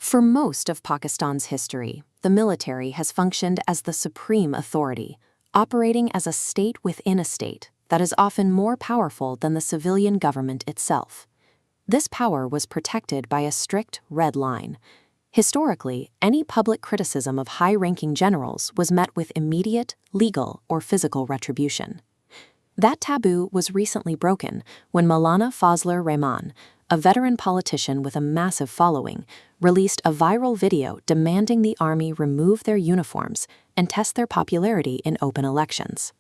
For most of Pakistan's history, the military has functioned as the supreme authority, operating as a state within a state that is often more powerful than the civilian government itself. This power was protected by a strict red line. Historically, any public criticism of high-ranking generals was met with immediate, legal, or physical retribution. That taboo was recently broken when Maulana Fazlur Rahman, a veteran politician with a massive following, released a viral video demanding the army remove their uniforms and test their popularity in open elections.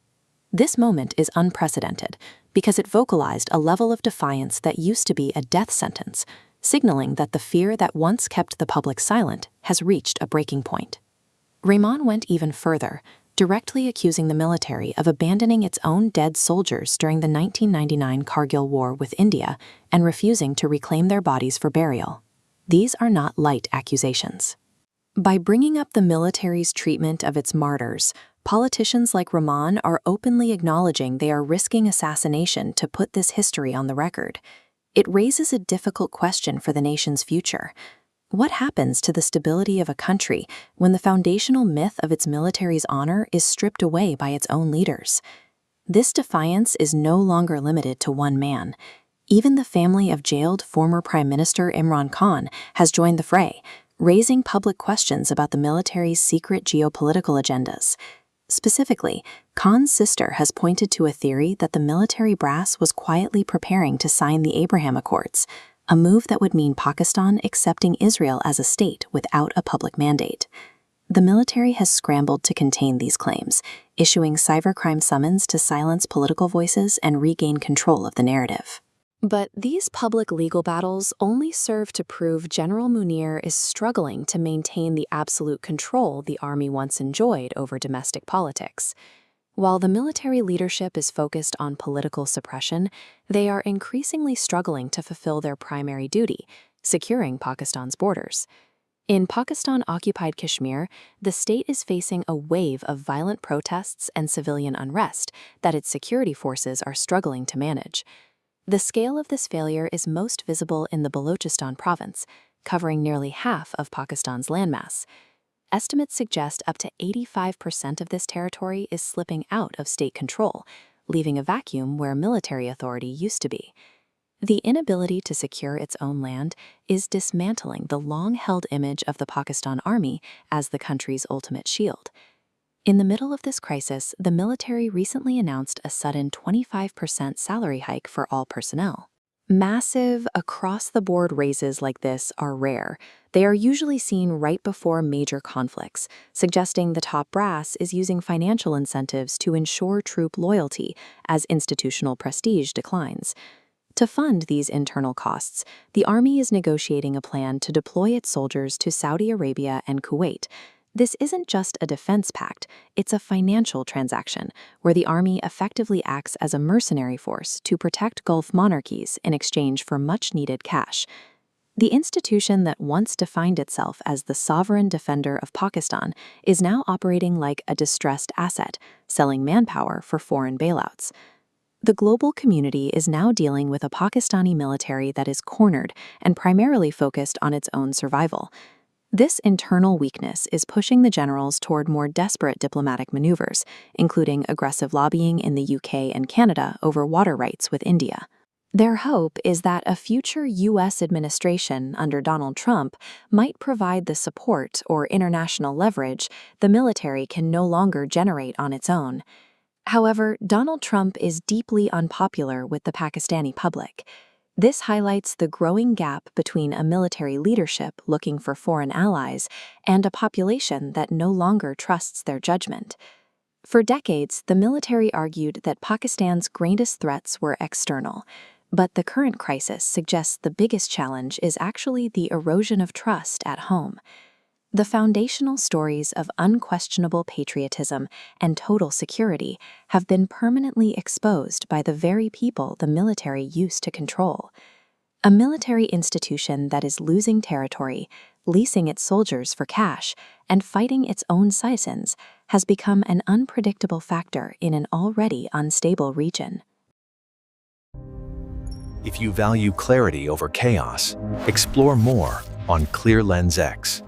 This moment is unprecedented because it vocalized a level of defiance that used to be a death sentence, signaling that the fear that once kept the public silent has reached a breaking point. Rahman went even further, directly accusing the military of abandoning its own dead soldiers during the 1999 Kargil War with India and refusing to reclaim their bodies for burial. These are not light accusations. By bringing up the military's treatment of its martyrs, politicians like Rahman are openly acknowledging they are risking assassination to put this history on the record. It raises a difficult question for the nation's future. What happens to the stability of a country when the foundational myth of its military's honor is stripped away by its own leaders? This defiance is no longer limited to one man. Even the family of jailed former Prime Minister Imran Khan has joined the fray, raising public questions about the military's secret geopolitical agendas. Specifically, Khan's sister has pointed to a theory that the military brass was quietly preparing to sign the Abraham Accords, a move that would mean Pakistan accepting Israel as a state without a public mandate. The military has scrambled to contain these claims, issuing cybercrime summons to silence political voices and regain control of the narrative. But these public legal battles only serve to prove General Munir is struggling to maintain the absolute control the army once enjoyed over domestic politics. While the military leadership is focused on political suppression, they are increasingly struggling to fulfill their primary duty, securing Pakistan's borders. In Pakistan-occupied Kashmir, the state is facing a wave of violent protests and civilian unrest that its security forces are struggling to manage. The scale of this failure is most visible in the Balochistan province, covering nearly half of Pakistan's landmass. Estimates suggest up to 85% of this territory is slipping out of state control, leaving a vacuum where military authority used to be. The inability to secure its own land is dismantling the long-held image of the Pakistan Army as the country's ultimate shield. In the middle of this crisis, the military recently announced a sudden 25% salary hike for all personnel. Massive, across-the-board raises like this are rare. They are usually seen right before major conflicts, suggesting the top brass is using financial incentives to ensure troop loyalty as institutional prestige declines. To fund these internal costs, the army is negotiating a plan to deploy its soldiers to Saudi Arabia and Kuwait. This isn't just a defense pact, it's a financial transaction where the army effectively acts as a mercenary force to protect Gulf monarchies in exchange for much-needed cash. The institution that once defined itself as the sovereign defender of Pakistan is now operating like a distressed asset, selling manpower for foreign bailouts. The global community is now dealing with a Pakistani military that is cornered and primarily focused on its own survival. This internal weakness is pushing the generals toward more desperate diplomatic maneuvers, including aggressive lobbying in the UK and Canada over water rights with India. Their hope is that a future U.S. administration under Donald Trump might provide the support or international leverage the military can no longer generate on its own. However, Donald Trump is deeply unpopular with the Pakistani public. This highlights the growing gap between a military leadership looking for foreign allies and a population that no longer trusts their judgment. For decades, the military argued that Pakistan's greatest threats were external, but the current crisis suggests the biggest challenge is actually the erosion of trust at home. The foundational stories of unquestionable patriotism and total security have been permanently exposed by the very people the military used to control. A military institution that is losing territory, leasing its soldiers for cash, and fighting its own citizens has become an unpredictable factor in an already unstable region. If you value clarity over chaos, explore more on Clear Lens X.